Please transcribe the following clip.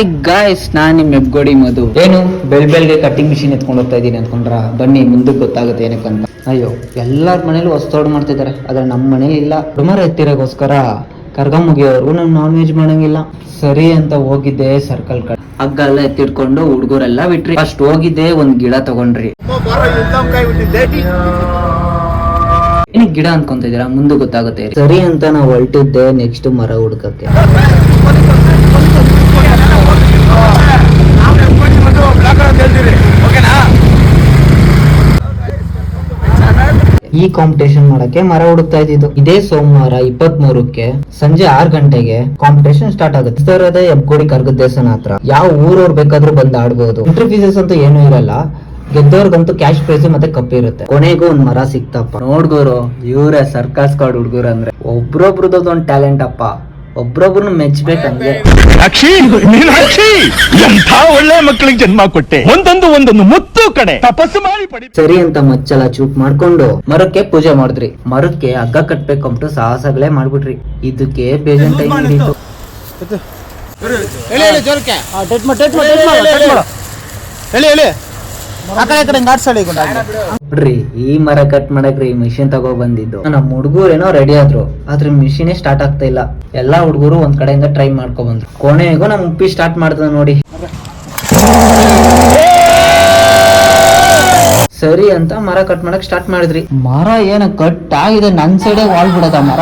Hi guys, ನಾನು ನಿಮ್ಮ ಹೆಬ್ಗೋಡಿ ಮಧು. ಏನು ಬೆಳ್ಗೆ ಕಟ್ಟಿಂಗ್ ಮಿಷಿನ್ ಎತ್ಕೊಂಡು ಹೋಗ್ತಾ ಇದ್ದೀನಿ ಅನ್ಕೊಂಡ್ರ? ಬನ್ನಿ ಮುಂದಕ್ಕೆ ಗೊತ್ತಾಗುತ್ತೆ ಏನಕ್ಕಂತ. ಅಯ್ಯೋ, ಎಲ್ಲಾರ ಮನೇಲಿ ಹೊಸ್ತೋಡ್ ಮಾಡ್ತಿದ್ದಾರೆ, ಆದ್ರೆ ನಮ್ಮ ಮನೇಲಿ ಇಲ್ಲ. ಡುಮರ ಎತ್ತಿರೋಗೋಸ್ಕರ ಕರ್ಗ ಮುಗಿಯೋರು ನಾವು ನಾನ್ ವೆಜ್ ಮಾಡಂಗಿಲ್ಲ. ಸರಿ ಅಂತ ಹೋಗಿದ್ದೆ ಸರ್ಕಲ್ ಕಡೆ, ಹಗ್ಗ ಎಲ್ಲ ಎತ್ತಿಡ್ಕೊಂಡು ಹುಡುಗರೆಲ್ಲ ಬಿಟ್ರಿ. ಫಸ್ಟ್ ಹೋಗಿದ್ದೆ ಒಂದ್ ಗಿಡ ತಗೊಂಡ್ರಿ. ಏನಕ್ಕೆ ಗಿಡ ಅನ್ಕೊಂತ ಇದೀರಾ? ಮುಂದೆ ಗೊತ್ತಾಗುತ್ತೆ. ಸರಿ ಅಂತ ನಾವು ಹೊರಟಿದ್ದೆ ನೆಕ್ಸ್ಟ್ ಮರ ಹುಡ್ಕಕ್ಕೆ. ಈ ಕಾಂಪಿಟೇಷನ್ ಮಾಡಕ್ಕೆ ಮರ ಹುಡುಕ್ತಾ ಇದ್ದಿದ್ದು. ಇದೇ ಸೋಮವಾರ 23ಕ್ಕೆ ಸಂಜೆ 6 ಗಂಟೆಗೆ ಕಾಂಪಿಟೇಷನ್ ಸ್ಟಾರ್ಟ್ ಆಗುತ್ತೆ. ಇದೇ ಹೆಬ್ಗೋಡಿ ಕರ್ಗದ ದೇವಸ್ಥಾನ ಹತ್ರ. ಯಾವ ಊರವ್ರು ಬೇಕಾದ್ರೂ ಬಂದು ಆಡ್ಬೋದು. ಎಂಟ್ರಿ ಫೀಸಸ್ ಅಂತೂ ಏನೂ ಇರಲ್ಲ. ಗೆದ್ದವ್ರಿಗಂತೂ ಕ್ಯಾಶ್ ಪ್ರೈಸ್ ಮತ್ತೆ ಕಪ್ ಇರುತ್ತೆ. ಕೊನೆಗೂ ಒಂದ್ ಮರ ಸಿಕ್ತಪ್ಪ. ನೋಡ್ಗೋರು, ಇವರೇ ಸರ್ಕಸ್ ಕಾರ್ಡ್ ಹುಡುಗರು ಅಂದ್ರೆ. ಒಬ್ರೊಬ್ರದ್ದು ಒಂದ್ ಟ್ಯಾಲೆಂಟ್ ಅಪ್ಪ, ಒಬ್ರೊಬ್ರನ್ನ ಮೆಚ್ಚಬೇಕಂದ್ರೆ. ಒಳ್ಳೆ ಮಕ್ಕಳಿಗೆ ಜನ್ಮ ಕೊಟ್ಟೆ. ಒಂದೊಂದು ಮುತ್ತು ಕಡೆ ತಪಸ್ಸು ಮಾಡಿ ಪಡಿ. ಸರಿ ಅಂತ ಮಚ್ಚೆಲ್ಲ ಚೂಪ್ ಮಾಡ್ಕೊಂಡು ಮರಕ್ಕೆ ಪೂಜೆ ಮಾಡಿದ್ರಿ. ಮರಕ್ಕೆ ಹಗ್ಗ ಕಟ್ಬೇಕು ಅಂದ್ಬಿಟ್ಟು ಸಾಹಸಗಳೇ ಮಾಡ್ಬಿಟ್ರಿ. ಇದಕ್ಕೆ ಬೇಜಾನ್ ಟೈಮ್ ಹಿಡಿತು. ನೋಡ್ರಿ, ಈ ಮರ ಕಟ್ ಮಾಡಕ್ರಿ ಮಿಷಿನ್ ತಗೋ ಬಂದಿದ್ದು. ನಮ್ಮ ಹುಡುಗರೇನೋ ರೆಡಿ ಆದ್ರು, ಆದ್ರೆ ಮಿಷಿನೇ ಸ್ಟಾರ್ಟ್ ಆಗ್ತಾ ಇಲ್ಲ. ಎಲ್ಲಾ ಹುಡುಗರು ಒಂದ್ ಕಡೆಯಿಂದ ಟ್ರೈ ಮಾಡ್ಕೊ ಬಂದ್ರು. ಕೊನೆಗೂ ನಮ್ ಉಪ್ಪಿ ಸ್ಟಾರ್ಟ್ ಮಾಡ್ತದ ನೋಡಿ. ಸರಿ ಅಂತ ಮರ ಕಟ್ ಮಾಡಕ್ ಸ್ಟಾರ್ಟ್ ಮಾಡಿದ್ರಿ. ಮರ ಏನ ಕಟ್ ಆಗಿದೆ, ನನ್ ಸೈಡೇ ವಾಲ್ ಬಿಡದ ಮರ.